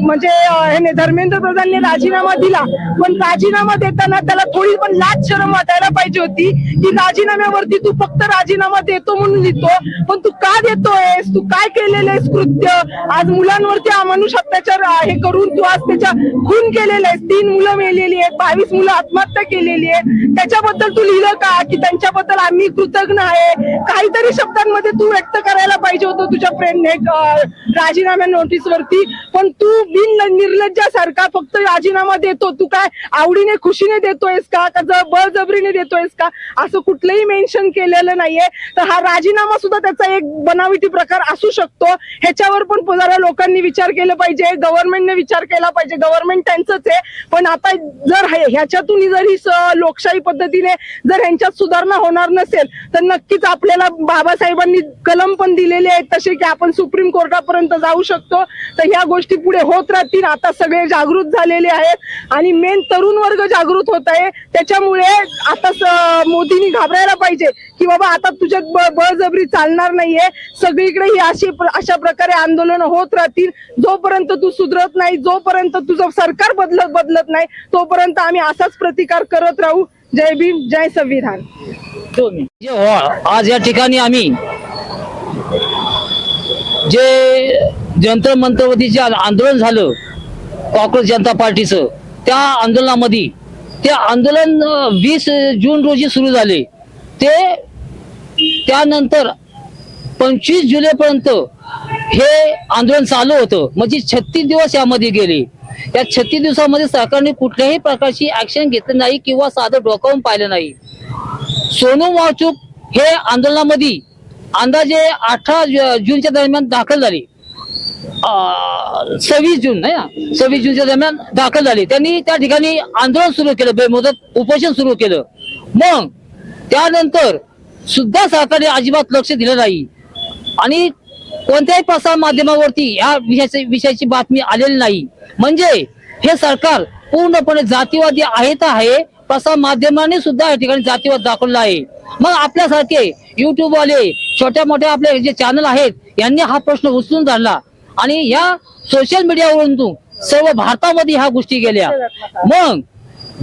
म्हणजे धर्मेंद्र प्रधानने राजीनामा दिला, पण राजीनामा देताना त्याला थोडी पण लाज शरम वाटायला पाहिजे होती की राजीनाम्यावरती तू फक्त राजीनामा देतो म्हणून लिहितो, पण तू का देतोयस, तू काय केलेलं आहेस कृत्य. आज मुलांवरती अमानुष अत्याचार हे करून तू आज त्याच्या खून केलेला आहेस. 3 मुलं मेलेली आहेत, 22 मुलं आत्महत्या केलेली आहे. त्याच्याबद्दल तू लिहिलं का की त्यांच्याबद्दल आम्ही कृतज्ञ आहे. काहीतरी शब्दांमध्ये तू व्यक्त करायला पाहिजे होतं तुझ्या राजीनाम्या नोटीसवरती, पण तू निर्लज्जासारखा फक्त राजीनामा देतो. तू काय आवडीने खुशीने देतोयस का बळजबरीने देतोयस का, असं कुठलंही मेन्शन केलेलं नाहीये. तर हा राजीनामा सुद्धा त्याचा एक बनावट बनावटी प्रकार असू शकतो, ह्याच्यावर पण जरा लोकांनी विचार केला पाहिजे, गव्हर्नमेंटने विचार केला पाहिजे. गव्हर्नमेंट त्यांचंच आहे, पण आता जर ह्याच्यातून जर ही लोकशाही पद्धतीने जर ह्यांच्यात सुधारणा होणार नसेल तर नक्कीच आपल्याला बाबासाहेबांनी कलम पण दिलेले आहेत तसे की आपण सुप्रीम कोर्टापर्यंत जाऊ शकतो. तर ह्या गोष्टी पुढे होत राहतील. आता सगळे जागृत झालेले आहेत आणि मेन तरुण वर्ग जागृत होत आहे. त्याच्यामुळे आता मोदींनी घाबरायला पाहिजे की बाबा आता तुझ्यात बळजबरी चालणार नाहीये. सगळीकडे ही अशा प्रकारे आंदोलन होत राहतील. जोपर्यंत तू सुधरत नाही, जोपर्यंत तुझं सरकार बदलत नाही, तोपर्यंत आम्ही असाच प्रतिकार करत राहू. जय भीम, जय संविधान. आज या ठिकाणी आम्ही जे जंतर मंतरवरती जे आंदोलन झालं कॉक्रोच जनता पार्टीचं, त्या आंदोलनामध्ये ते आंदोलन 20 जून रोजी सुरू झाले. ते त्यानंतर 25 जुलैपर्यंत हे आंदोलन चालू होतं. म्हणजे 36 दिवस यामध्ये गेले. या 36 दिवसामध्ये सरकारने कुठल्याही प्रकारची ऍक्शन घेतली नाही किंवा साधं डोकावून पाहिलं नाही. सोनू वाहतूक हे आंदोलनामध्ये अंदाजे 18 जूनच्या दरम्यान दाखल झाले. 26 जून नाही ना, 26 जूनच्या दरम्यान दाखल झाले. त्यांनी त्या ठिकाणी आंदोलन सुरू केलं, बेमुदत उपोषण सुरू केलं. मग त्यानंतर सुद्धा सरकारने अजिबात लक्ष दिलं नाही आणि कोणत्याही प्रसार माध्यमावरती या विषयाची बातमी आलेली नाही. म्हणजे हे सरकार पूर्णपणे जातीवादी आहे तर आहे. प्रसार माध्यमांनी सुद्धा या ठिकाणी जातीवाद दाखवला आहे. मग आपल्यासारखे युट्यूब वाले छोट्या मोठ्या आपले जे चॅनल आहेत यांनी हा प्रश्न उचलून धरला आणि या सोशल मीडियावरून सर्व भारतामध्ये ह्या गोष्टी गेल्या. मग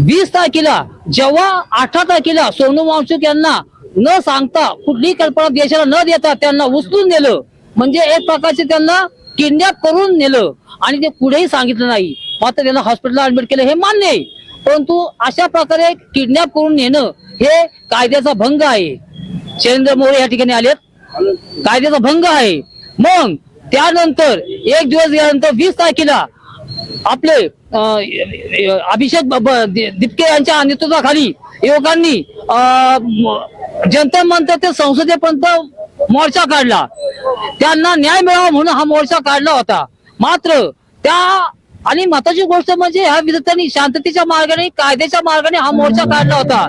20 तारखेला जेव्हा 18 तारखेला सोनू वांगचुक यांना न सांगता कुठलीही कल्पना देशाला न देता त्यांना उचलून नेलं. म्हणजे एक प्रकारचे त्यांना किडनॅप करून नेलं आणि ते पुढेही सांगितलं नाही. मात्र त्याला हॉस्पिटलला ऍडमिट केलं हे मान्य आहे, परंतु अशा प्रकारे किडनॅप करून नेणं हे कायद्याचा भंग आहे. शैलेंद्र मोरे या ठिकाणी आलेत, कायद्याचा भंग आहे. मग त्यानंतर एक दिवस गेल्यानंतर 20 तारखेला आपले अभिषेक दिपके यांच्या नेतृत्वाखाली युवकांनी जंतर मंतर ते संसदेपर्यंत मोर्चा काढला. त्यांना न्याय मिळावा म्हणून हा मोर्चा काढला होता. मात्र त्या आणि महत्वाची गोष्ट म्हणजे ह्या विद्यार्थ्यांनी शांततेच्या मार्गाने कायद्याच्या मार्गाने हा मोर्चा काढला होता.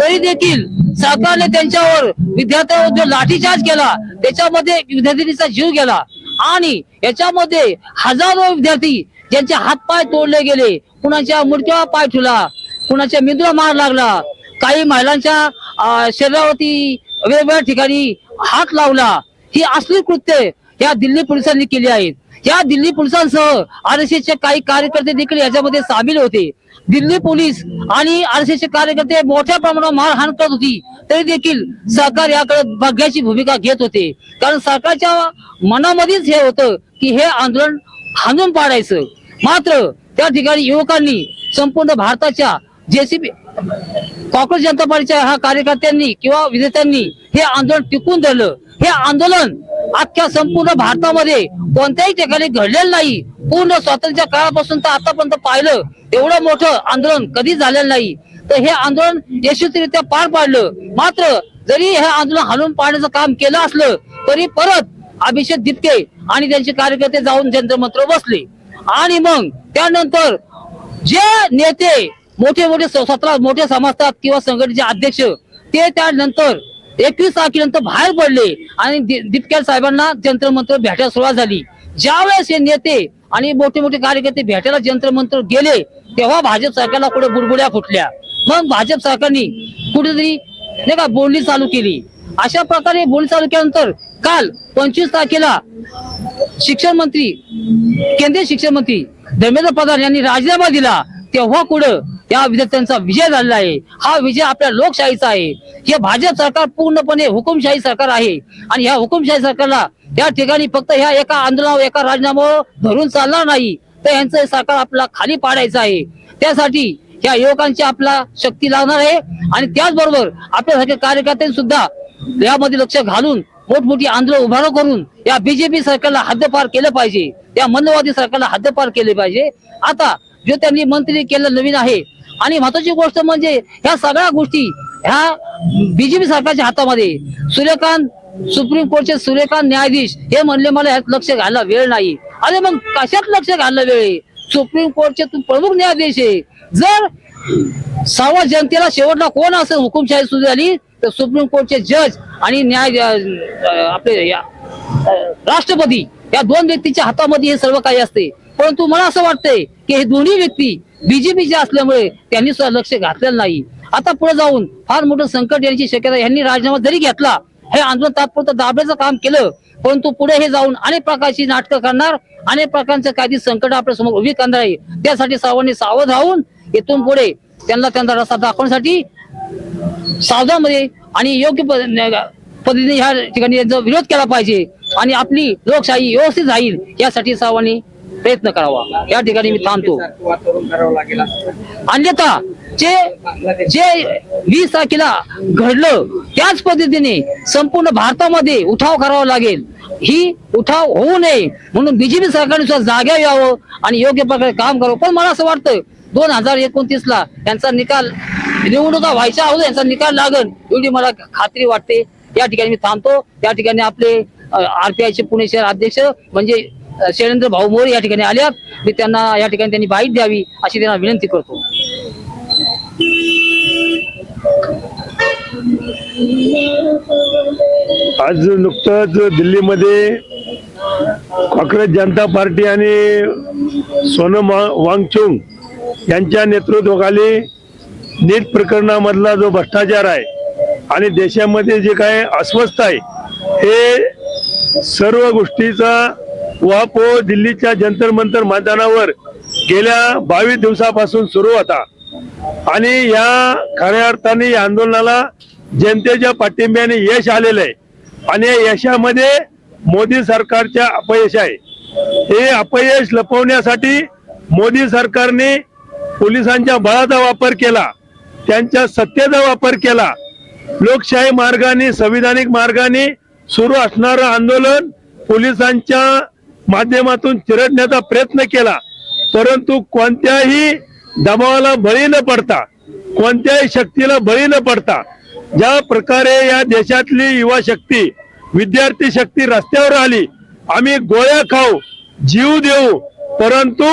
तरी देखील सरकारने त्यांच्यावर विद्यार्थ्यांवर जो लाठीचार्ज केला त्याच्यामध्ये विद्यार्थ्यांचा जीव गेला आणि याच्यामध्ये हजारो विद्यार्थी ज्यांचे हातपाय तोडले गेले, कुणाच्या मुडक्यावर पाय ठेवला, कुणाच्या मेंदूला मार लागला, काही महिलांच्या शरीरावरती वेगवेगळ्या ठिकाणी हात लावला. ही असली कृत्य या दिल्ली पोलिसांनी केली आहेत. या दिल्ली पोलिसांसह आरएसएसचे काही कार्यकर्ते देखील याच्यामध्ये सामील होते. दिल्ली पोलीस आणि आरएसएसचे कार्यकर्ते मोठ्या प्रमाणावर मारहाण करत होती. तरी देखील सरकार याकडे बघ्याची भूमिका घेत होते, कारण सरकारच्या मनामध्येच हे होतं की हे आंदोलन हाणून पाडायचं. मात्र त्या ठिकाणी युवकांनी संपूर्ण भारताच्या जेसीबी कॉक्रोच जनता पार्टीच्या ह्या कार्यकर्त्यांनी किंवा विजेत्यांनी हे आंदोलन टिकून धरलं. हे आंदोलन अख्ख्या संपूर्ण भारतामध्ये कोणत्याही ठिकाणी घडलेलं नाही. पूर्ण स्वातंत्र्य काळापासून तर आतापर्यंत पाहिलं एवढं मोठं आंदोलन कधी झालेलं नाही. तर हे आंदोलन यशस्वीरित्या पार पाडलं. मात्र जरी हे आंदोलन हलवून पाडण्याचं काम केलं असलं तरी परत अभिषेक दिपके आणि त्यांचे कार्यकर्ते जाऊन जंतर मंतर बसले. आणि मग त्यानंतर जे नेते मोठे 17 मोठे समजतात किंवा संघटनेचे अध्यक्ष ते त्यानंतर 21 तारखेनंतर बाहेर पडले आणि दिपके साहेबांना जंतर मंतर भेटायला सुरुवात झाली. ज्यावेळेस हे नेते आणि मोठे कार्यकर्ते भेटायला जंतर मंतर गेले तेव्हा भाजप सरकारला कुठे बुडबुड्या फुटल्या. मग भाजप सरकारने कुठेतरी नाही का बोलणी चालू केली. अशा प्रकारे बोलणी चालू केल्यानंतर काल 25 तारखेला शिक्षण मंत्री केंद्रीय शिक्षण मंत्री धर्मेंद्र प्रधान यांनी राजीनामा दिला. तेव्हा कुठं या विद्यार्थ्यांचा विजय झालेला आहे. हा विजय आपल्या लोकशाहीचा आहे. हे भाजप सरकार पूर्णपणे हुकुमशाही सरकार आहे आणि ह्या हुकुमशाही सरकारला या ठिकाणी फक्त ह्या एका आंदोलनावर एका राजीनाम्यावर धरून चालणार नाही, तर यांचं सरकार आपल्याला खाली पाडायचं आहे. त्यासाठी या युवकांची आपला शक्ती लागणार आहे आणि त्याचबरोबर आपल्यासारख्या कार्यकर्त्यांनी सुद्धा यामध्ये लक्ष घालून मोठमोठी आंदोलन उभारणी करून या बीजेपी सरकारला हद्दपार केलं पाहिजे, या मनवादी सरकारला हद्दपार केले पाहिजे. आता जो त्यांनी मंत्री केलं नवीन आहे आणि महत्वाची गोष्ट म्हणजे ह्या सगळ्या गोष्टी ह्या बीजेपी सरकारच्या हातामध्ये सूर्यकांत सुप्रीम कोर्टचे सूर्यकांत न्यायाधीश हे म्हणले मला ह्यात लक्ष घालायला वेळ नाही. अरे मग कशात लक्ष घालणं वेळ आहे? सुप्रीम कोर्टचे तू प्रमुख न्यायाधीश आहे. जर सावा जनतेला शेवटला कोण असं हुकुमशाही सुरू झाली तर सुप्रीम कोर्टचे जज आणि राष्ट्रपती या दोन व्यक्तीच्या हातामध्ये हे सर्व काही असते. परंतु मला असं वाटतंय की हे दोन्ही व्यक्ती बीजेपीचे असल्यामुळे त्यांनी सुद्धा लक्ष घातलेलं नाही. आता पुढे जाऊन फार मोठं संकट येण्याची शक्यता. यांनी राजीनामा जरी घेतला, हे आंदोलन तात्पुरतं दाबण्याचं काम केलं, परंतु पुढे हे जाऊन अनेक प्रकारची नाटकं करणार, अनेक प्रकारचं काही संकट आपल्या समोर उभी करणार आहे. त्यासाठी सर्वांनी सावध राहून इथून पुढे त्यांना रस्ता दाखवण्यासाठी सावधानमध्ये आणि योग्य पद्धतीने ह्या ठिकाणी यांचा विरोध केला पाहिजे आणि आपली लोकशाही व्यवस्थित राहील यासाठी सर्वांनी प्रयत्न करावा. या ठिकाणी मी थांबतो. अन्यथा जे 20 तारखेला घडलं त्याच पद्धतीने संपूर्ण भारतामध्ये उठाव करावा लागेल. ही उठाव होऊ नये म्हणून बीजेपी सरकारने सुद्धा जाग्या यावं आणि योग्य प्रकारे काम करावं. पण मला असं वाटतं 2029ला यांचा निकाल, निवडणुका व्हायच्या अगोदर यांचा निकाल लागेल एवढी मला खात्री वाटते. या ठिकाणी मी थांबतो. या ठिकाणी आपले RPIचे पुणे शहर अध्यक्ष म्हणजे शैलेंद्र भाऊ मोरे या ठिकाणी आल्यात. मी त्यांना या ठिकाणी त्यांनी बाईट द्यावी अशी त्यांना विनंती करतो. आज नुकतंच दिल्लीमध्ये काँग्रेस जनता पार्टी आणि सोनम वांगचुक यांच्या नेतृत्वाखाली नीट प्रकरणामधला जो भ्रष्टाचार आहे आणि देशामध्ये जे काय अस्वस्थ आहे हे सर्व गोष्टीचा उहापोह दिल्लीच्या जंतर मंतर मैदानावर गेल्या 22 दिवसापासून सुरू होता आणि या खऱ्या अर्थाने या आंदोलनाला जनतेच्या पाठिंब्याने यश आलेलं आहे आणि या यशामध्ये मोदी सरकारच्या अपयश आहे. हे अपयश लपवण्यासाठी मोदी सरकारने पोलिसांच्या बळाचा वापर केला, त्यांच्या सत्तेचा वापर केला. लोकशाही मार्गाने, संविधानिक मार्गाने सुरू असणारं आंदोलन पोलिसांच्या माध्यमातून चिरडण्याचा प्रयत्न केला, परंतु कोणत्याही दबावाला बळी न पडता, कोणत्याही शक्तीला बळी न पडता ज्या प्रकारे या देशातली युवा शक्ती, विद्यार्थी शक्ती रस्त्यावर आली, आम्ही गोळ्या खाऊ, जीव देऊ, परंतु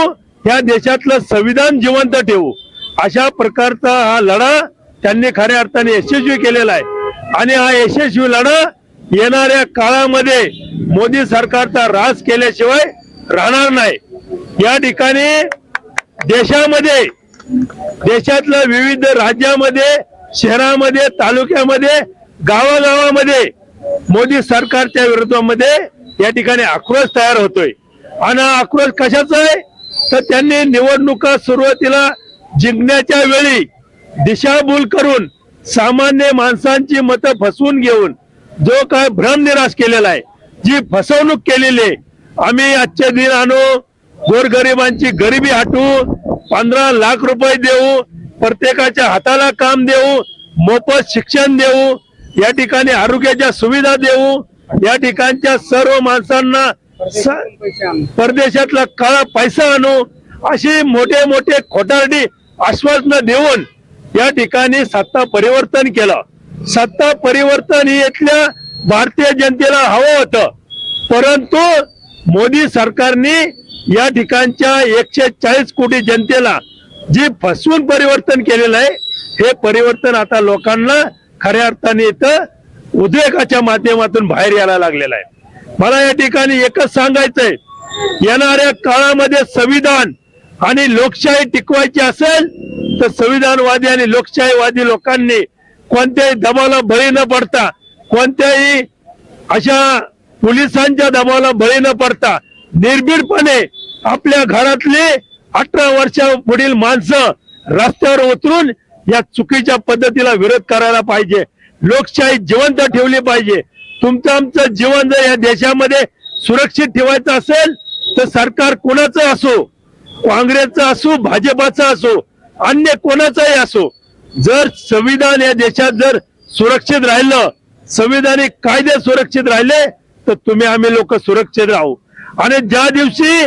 या देशातलं संविधान जिवंत ठेवू, अशा प्रकारचा हा लढा त्यांनी खऱ्या अर्थाने यशस्वी केलेला आहे. आणि हा यशस्वी लढा येणाऱ्या काळामध्ये मोदी सरकारचा ऱ्हास केल्याशिवाय राहणार नाही. या ठिकाणी देशामध्ये, देशातल्या विविध राज्यामध्ये, शहरामध्ये, तालुक्यामध्ये, गावागावामध्ये मोदी सरकारच्या विरोधामध्ये या ठिकाणी आक्रोश तयार होतोय. आणि आक्रोश कशाचा आहे तर त्यांनी निवडणुका सुरुवातीला जिंकण्याच्या वेळी दिशाभूल करून सामान्य माणसांची मतं फसवून घेऊन जो काय भ्रमनिराश केलेला आहे, जी फसवणूक केलेली आहे. आम्ही आजचे दिन आणू, गोरगरिबांची गरिबी हटवू, 15 लाख रुपये देऊ, प्रत्येकाच्या हाताला काम देऊ, मोफत शिक्षण देऊ, या ठिकाणी आरोग्याच्या सुविधा देऊ, या ठिकाणच्या सर्व माणसांना परदेशातला काळा पैसा आणू, अशी मोठे मोठे खोटारडी आश्वासनं देऊन या ठिकाणी सत्ता परिवर्तन केलं. सत्ता परिवर्तन ही इथल्या भारतीय जनतेला हवं होतं, परंतु मोदी सरकारने या ठिकाणच्या 140 कोटी जनतेला जी फसवून परिवर्तन केलेलं आहे, हे परिवर्तन आता लोकांना खऱ्या अर्थाने इथं उद्रेकाच्या माध्यमातून बाहेर यायला लागलेलं आहे. मला या ठिकाणी एकच सांगायचंय, येणाऱ्या काळामध्ये संविधान आणि लोकशाही टिकवायची असेल तर संविधानवादी आणि लोकशाहीवादी लोकांनी कोणत्याही दबावाला बळी न पडता, कोणत्याही अशा पोलिसांच्या दबावाला बळी न पडता निर्भीडपणे आपल्या घरातले 18 वर्षापुढील माणसं रस्त्यावर उतरून या चुकीच्या पद्धतीला विरोध करायला पाहिजे. लोकशाही जिवंत ठेवली पाहिजे. तुमचं आमचं जीवन जर या देशामध्ये सुरक्षित ठेवायचं असेल तर सरकार कोणाचं असो, काँग्रेसचं असो, भाजपाचं असो, अन्य कोणाचंही असो, जर संविधान या देशात जर सुरक्षित राहिलं, संविधानिक कायदे सुरक्षित राहिले तर तुम्ही आम्ही लोक सुरक्षित राहू. आणि ज्या दिवशी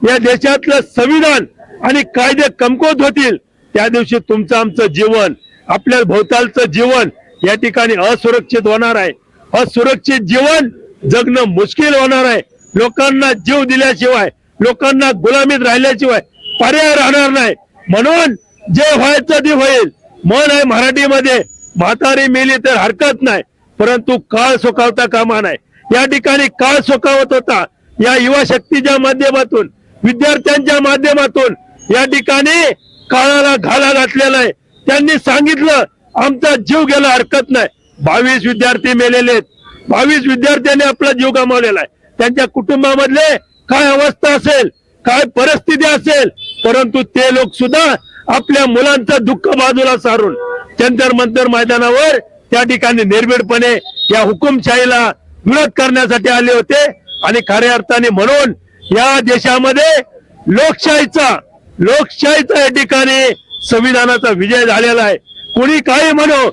या देशातलं संविधान आणि कायदे कमकुवत होतील त्या दिवशी तुमचं आमचं जीवन, आपल्या भोवतालचं जीवन या ठिकाणी असुरक्षित होणार आहे. असुरक्षित जीवन जगणं मुश्किल होणार आहे. लोकांना जीव दिल्याशिवाय, लोकांना गुलामीत राहिल्याशिवाय पर्याय राहणार नाही. म्हणून जे व्हायचं ते होईल. मन आहे मराठीमध्ये, म्हातारी मेली तर हरकत नाही, परंतु काळ सुखावता कामा नाही. या ठिकाणी काळ सुखावत होता. या युवा शक्तीच्या माध्यमातून, विद्यार्थ्यांच्या माध्यमातून या ठिकाणी काळाला घाला घातलेला आहे. त्यांनी सांगितलं आमचा जीव गेला हरकत नाही. 22 विद्यार्थी मेलेले आहेत. 22 विद्यार्थ्यांनी आपला जीव गमावलेला आहे. त्यांच्या कुटुंबामधले काय अवस्था असेल, काय परिस्थिती असेल, परंतु ते लोक सुद्धा आपल्या मुलांचं दुःख बाजूला सारून जंतर मंतर मैदानावर त्या ठिकाणी निर्भीडपणे या हुकुमशाहीला विरोध करण्यासाठी आले होते. आणि खऱ्या अर्थाने म्हणून या देशामध्ये लोकशाहीचा या ठिकाणी संविधानाचा विजय झालेला आहे. कुणी काही म्हणो,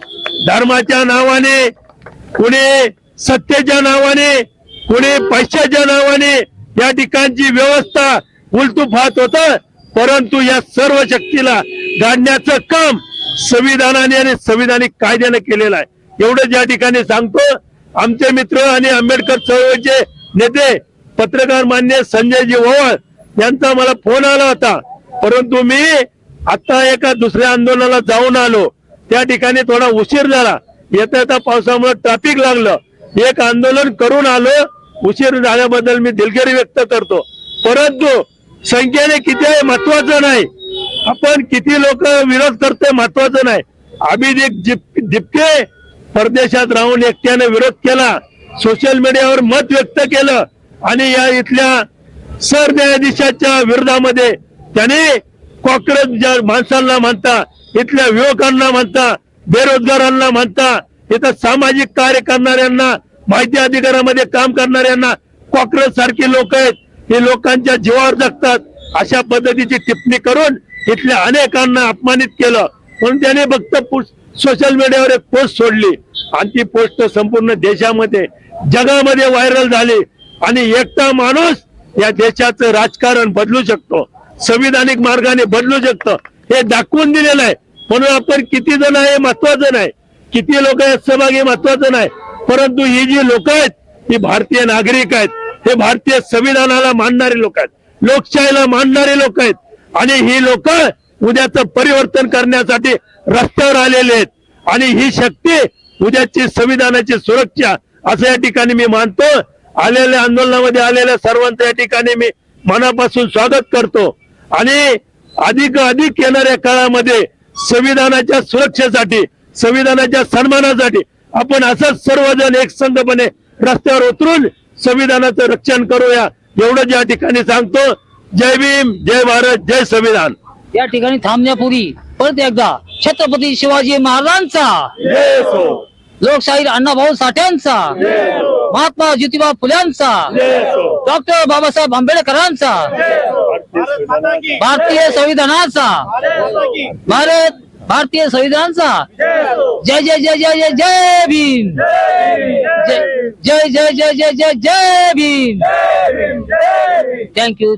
धर्माच्या नावाने, कुणी सत्तेच्या नावाने, कुणी पैशाच्या नावाने या ठिकाणची व्यवस्था उलटूफात होत, परंतु या सर्व शक्तीला गाडण्याचं काम संविधानाने आणि संविधानिक कायद्याने केलेलं आहे. एवढं ज्या ठिकाणी सांगतो. आमचे मित्र आणि आंबेडकर चळवळीचे नेते पत्रकार मान्य संजयजी ओवाळ यांचा मला फोन आला होता, परंतु मी आता एका दुसऱ्या आंदोलनाला जाऊन आलो. त्या ठिकाणी थोडा उशीर झाला. येता पावसामुळे ट्रॅफिक लागलं. एक आंदोलन करून आलो. उशीर झाल्याबद्दल मी दिलगिरी व्यक्त करतो. परंतु संख्येने किती आहे महत्वाचं नाही, आपण किती लोक विरोध करतोय महत्वाचं नाही. अभिजित दिपके परदेशात राहून एकट्याने विरोध केला, सोशल मीडियावर मत व्यक्त केलं आणि या इथल्या सरन्यायाधीशाच्या विरोधामध्ये त्याने कॉक्रोच ज्या माणसांना म्हणता, इथल्या युवकांना म्हणता, बेरोजगारांना म्हणता, इथं सामाजिक कार्य करणाऱ्यांना, माहिती अधिकारामध्ये काम करणाऱ्यांना कॉक्रोच सारखी लोक आहेत, हे लोकांच्या जीवावर जगतात, अशा पद्धतीची टिप्पणी करून इथल्या अनेकांना अपमानित केलं. म्हणून त्याने फक्त सोशल मीडियावर एक पोस्ट सोडली आणि ती पोस्ट संपूर्ण देशामध्ये, जगामध्ये व्हायरल झाली. आणि एकटा माणूस या देशाचं राजकारण बदलू शकतो, संविधानिक मार्गाने बदलू शकतो, हे दाखवून दिलेलं आहे. म्हणून आपण किती जण आहे महत्वाचं नाही, किती लोक आहेत सहभागी महत्वाचं नाही, परंतु ही जी लोक आहेत ही भारतीय नागरिक आहेत. हे भारतीय संविधानाला मानणारे लोक आहेत, लोकशाहीला मानणारे लोक आहेत. आणि ही लोक उद्याचं परिवर्तन करण्यासाठी रस्त्यावर आलेले आहेत. आणि ही शक्ती उद्याची संविधानाची सुरक्षा असं या ठिकाणी मी मानतो. आलेल्या आंदोलनामध्ये आलेल्या सर्वांचं या ठिकाणी मी मनापासून स्वागत करतो. आणि अधिक येणाऱ्या काळामध्ये संविधानाच्या सुरक्षेसाठी, संविधानाच्या सन्मानासाठी आपण असंच सर्वजण एक संघपणे रस्त्यावर उतरून संविधानाचं रक्षण करूया, एवढं या ठिकाणी सांगतो. जय भीम, जय भारत, जय संविधान. या ठिकाणी थांबण्यापूर्वी परत एकदा छत्रपती शिवाजी महाराजांचा, लोकशाहीर अण्णाभाऊ साठ्यांचा, महात्मा ज्योतिबा फुल्यांचा, डॉक्टर बाबासाहेब आंबेडकरांचा, भारतीय संविधानाचा, भारतीय संविधानाचा जय जय जय जय जय जय भीम, जय जय जय जय जय जय भीम. थँक्यू.